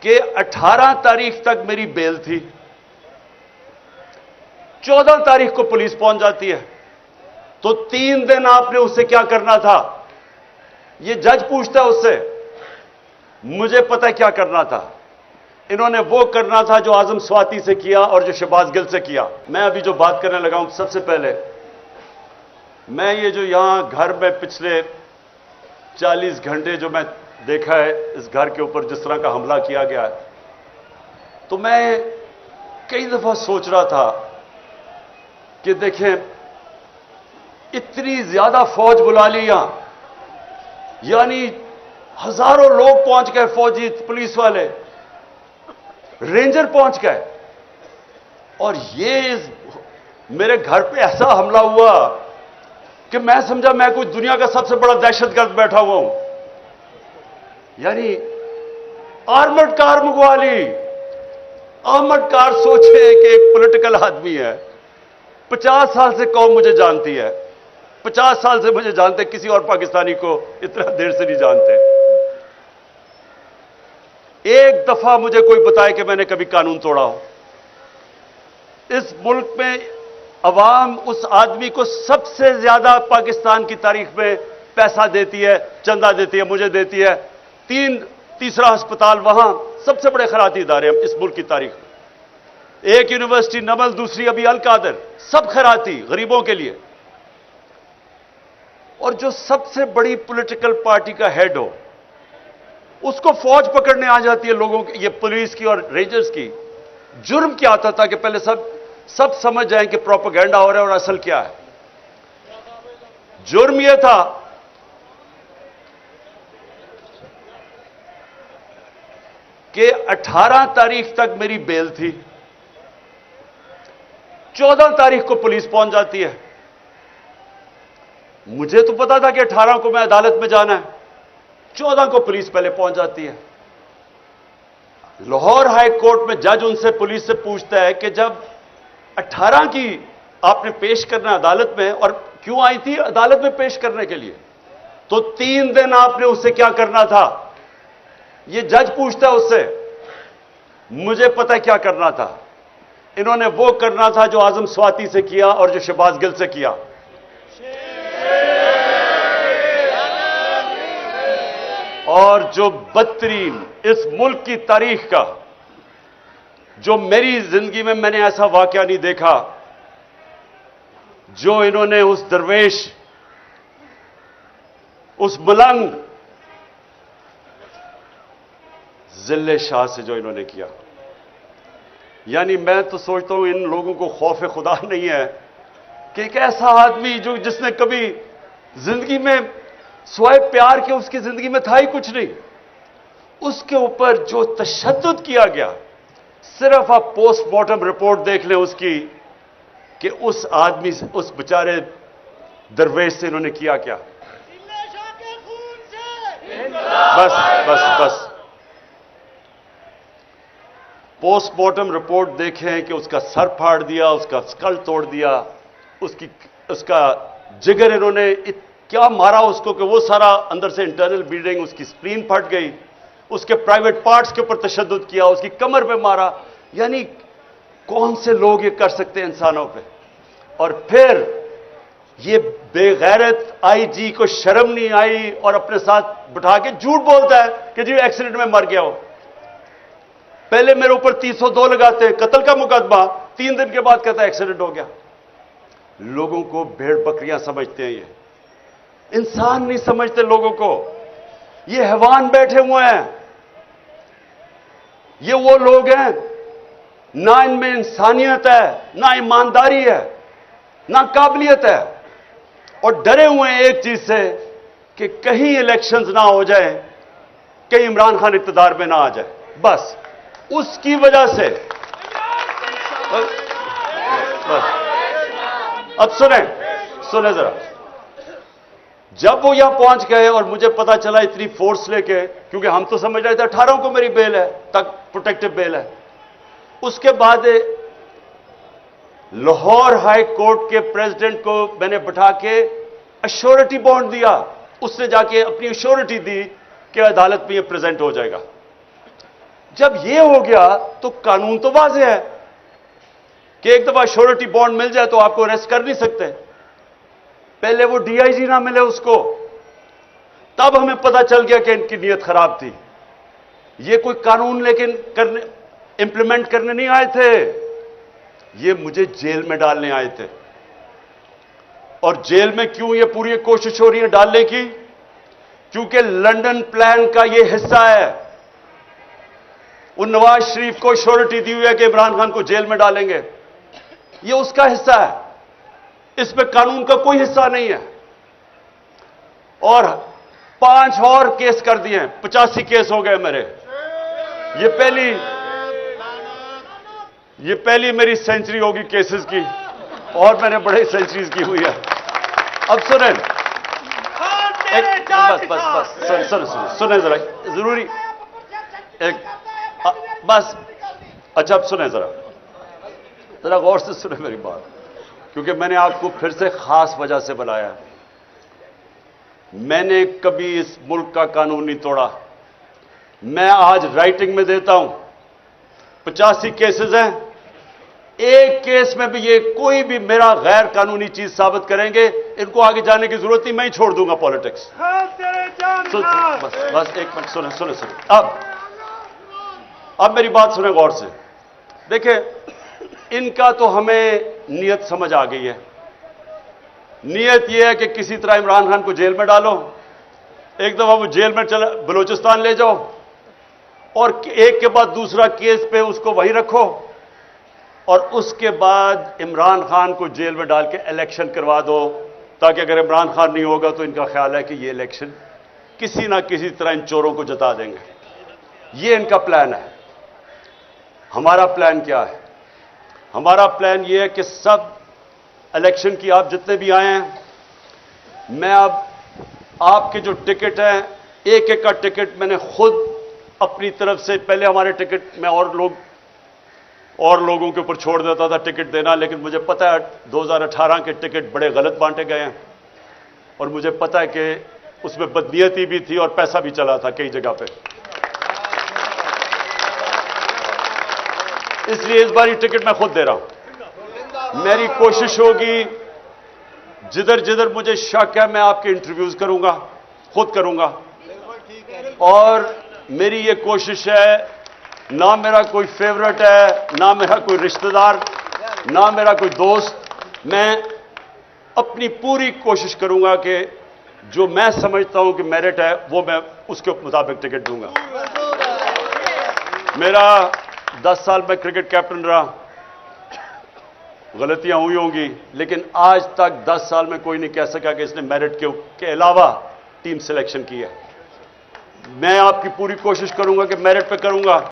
कि 18 तारीख तक मेरी बेल थी, 14 तारीख को पुलिस पहुंच जाती है, तो 3 दिन आपने उससे क्या करना था? यह जज पूछता है उससे। मुझे पता है क्या करना था। इन्होंने वो करना था जो आजम स्वाति से किया और जो शहबाज गिल से किया। मैं अभी जो बात करने लगा हूं, सबसे पहले मैं ये जो यहां घर में पिछले 40 घंटे जो मैं देखा है इस घर के ऊपर जिस तरह का हमला किया गया है, तो मैं कई दफा सोच रहा था कि देखें, इतनी ज्यादा फौज बुला ली यहां, यानी हजारों लोग पहुंच गए, फौजी, पुलिस वाले, रेंजर पहुंच गए, और ये मेरे घर पे ऐसा हमला हुआ कि मैं समझा मैं कोई दुनिया का सबसे बड़ा दहशतगर्द बैठा हुआ हूं। यानी आर्मड कार मंगवा ली। आर्मड कार, सोचे कि एक पॉलिटिकल आदमी है, 50 साल से कौम मुझे जानती है, 50 साल से मुझे जानते, किसी और पाकिस्तानी को इतना देर से नहीं जानते। एक दफा मुझे कोई बताए कि मैंने कभी कानून तोड़ा हो। इस मुल्क में अवाम उस आदमी को सबसे ज्यादा पाकिस्तान की तारीख में पैसा देती है, चंदा देती है, मुझे देती है। तीसरा अस्पताल वहां, सबसे बड़े खैराती इदारे हैं इस मुल्क की तारीख में। एक यूनिवर्सिटी नमल, दूसरी अभी अल कादर, सब खैराती गरीबों के लिए। और जो सबसे बड़ी पॉलिटिकल पार्टी का हेड हो, उसको फौज पकड़ने आ जाती है लोगों की, ये पुलिस की और रेंजर्स की। जुर्म क्या आता था कि पहले सब समझ जाएं कि प्रोपेगेंडा हो रहा है और असल क्या है। जुर्म यह था कि 18 तारीख तक मेरी बेल थी, 14 तारीख को पुलिस पहुंच जाती है। मुझे तो पता था कि 18 को मैं अदालत में जाना है, 14 को पुलिस पहले पहुंच जाती है। लाहौर हाई कोर्ट में जज उनसे, पुलिस से पूछता है कि जब 18 की आपने पेश करना अदालत में, और क्यों आई थी अदालत में पेश करने के लिए, तो 3 दिन आपने उससे क्या करना था? यह जज पूछता है उससे। मुझे पता है क्या करना था। इन्होंने वो करना था जो आजम स्वाति से किया और जो शहबाज गिल से किया। और जो बदतरीन इस मुल्क की तारीख का, जो मेरी जिंदगी में मैंने ऐसा वाकया नहीं देखा, जो इन्होंने उस दरवेश, उस मलंग जिले शाह से जो इन्होंने किया। यानी मैं तो सोचता हूं इन लोगों को खौफ खुदा नहीं है कि एक ऐसा आदमी जो जिसने कभी जिंदगी में स्वाय प्यार के उसकी जिंदगी में था ही कुछ नहीं, उसके ऊपर जो तशद्दुद किया गया। सिर्फ आप पोस्टमार्टम रिपोर्ट देख लें उसकी, कि उस आदमी से, उस बेचारे दरवेश से इन्होंने किया क्या। बस बस बस पोस्टमार्टम रिपोर्ट देखें कि उसका सर फाड़ दिया, उसका स्कल तोड़ दिया, उसका जिगर इन्होंने क्या मारा उसको कि वो सारा अंदर से इंटरनल ब्लीडिंग, उसकी स्प्लीन फट गई, उसके प्राइवेट पार्ट्स के ऊपर तशद्दुद किया, उसकी कमर पे मारा। यानी कौन से लोग ये कर सकते हैं इंसानों पे। और फिर ये बेगैरत आईजी को शर्म नहीं आई और अपने साथ बिठा के झूठ बोलता है कि जी एक्सीडेंट में मर गया हो। पहले मेरे ऊपर 302 लगाते हैं, कत्ल का मुकदमा, 3 दिन के बाद कहता है एक्सीडेंट हो गया। लोगों को भेड़ बकरियां समझते हैं, ये इंसान नहीं समझते लोगों को। ये हैवान बैठे हुए हैं। ये वो लोग हैं, ना इनमें इंसानियत है, ना ईमानदारी है, ना काबिलियत है, और डरे हुए हैं एक चीज से कि कहीं इलेक्शंस ना हो जाए, कहीं इमरान खान इक़्तिदार में ना आ जाए। बस उसकी वजह से अब सुने जरा। जब वो यहां पहुंच गए और मुझे पता चला इतनी फोर्स लेके, क्योंकि हम तो समझ रहे थे 18 को मेरी बेल है, तक प्रोटेक्टिव बेल है। उसके बाद लाहौर हाई कोर्ट के प्रेसिडेंट को मैंने बिठा के अश्योरिटी बॉन्ड दिया। उसने जाके अपनी अश्योरिटी दी कि अदालत में ये प्रेजेंट हो जाएगा। जब ये हो गया तो कानून तो वाज़ेह है कि एक दफा श्योरिटी बॉन्ड मिल जाए तो आपको अरेस्ट कर नहीं सकते। पहले वो डीआईजी ना मिले उसको, तब हमें पता चल गया कि इनकी नीयत खराब थी। ये कोई कानून लेकिन करने इंप्लीमेंट करने नहीं आए थे, ये मुझे जेल में डालने आए थे। और जेल में क्यों ये पूरी कोशिश हो रही है डालने की? क्योंकि लंदन प्लान का ये हिस्सा है। उन नवाज शरीफ को श्योरिटी दी हुई है कि इमरान खान को जेल में डालेंगे, ये उसका हिस्सा है, इसमें कानून का कोई हिस्सा नहीं है। और 5 और केस कर दिए, 85 केस हो गए मेरे। ये पहली मेरी सेंचुरी होगी केसेस की, और मैंने बड़े सेंचुरीज की हुई है। अब सुने, सुने जरा, जरूरी एक बस। अच्छा, अब सुने जरा गौर से सुने मेरी बात, क्योंकि मैंने आपको फिर से खास वजह से बुलाया। मैंने कभी इस मुल्क का कानून नहीं तोड़ा। मैं आज राइटिंग में देता हूं, 85 केसेस हैं, एक केस में भी ये कोई भी मेरा गैर कानूनी चीज साबित करेंगे, इनको आगे जाने की जरूरत नहीं, मैं ही छोड़ दूंगा पॉलिटिक्स। बस एक मिनट, सुने। अब मेरी बात सुने गौर से। देखिए, इनका तो हमें नीयत समझ आ गई है। नीयत यह है कि किसी तरह इमरान खान को जेल में डालो, एक दफा वो जेल में चला बलूचिस्तान ले जाओ, और एक के बाद दूसरा केस पे उसको वहीं रखो, और उसके बाद इमरान खान को जेल में डाल के इलेक्शन करवा दो, ताकि अगर इमरान खान नहीं होगा तो इनका ख्याल है कि ये इलेक्शन किसी ना किसी तरह इन चोरों को जता देंगे। ये इनका प्लान है। हमारा प्लान क्या है? हमारा प्लान ये है कि सब इलेक्शन की आप जितने भी आए हैं, मैं अब आपके जो टिकट हैं, एक एक का टिकट मैंने खुद अपनी तरफ से, पहले हमारे टिकट में और लोगों के ऊपर छोड़ देता था टिकट देना, लेकिन मुझे पता है 2018 के टिकट बड़े गलत बांटे गए हैं, और मुझे पता है कि उसमें बदनीयती भी थी और पैसा भी चला था कई जगह पे। इसलिए इस बार ये टिकट मैं खुद दे रहा हूं। मेरी कोशिश होगी, जिधर जिधर मुझे शक है मैं आपके इंटरव्यूज करूंगा, खुद करूंगा। और मेरी ये कोशिश है, ना मेरा कोई फेवरेट है, ना मेरा कोई रिश्तेदार, ना मेरा कोई दोस्त, मैं अपनी पूरी कोशिश करूंगा कि जो मैं समझता हूं कि मेरिट है वो मैं उसके मुताबिक टिकट दूंगा। मेरा 10 साल में क्रिकेट कैप्टन रहा, गलतियां हुई होंगी, लेकिन आज तक 10 साल में कोई नहीं कह सका कि इसने मेरिट के अलावा टीम सिलेक्शन की है। मैं आपकी पूरी कोशिश करूंगा कि मेरिट पे करूंगा।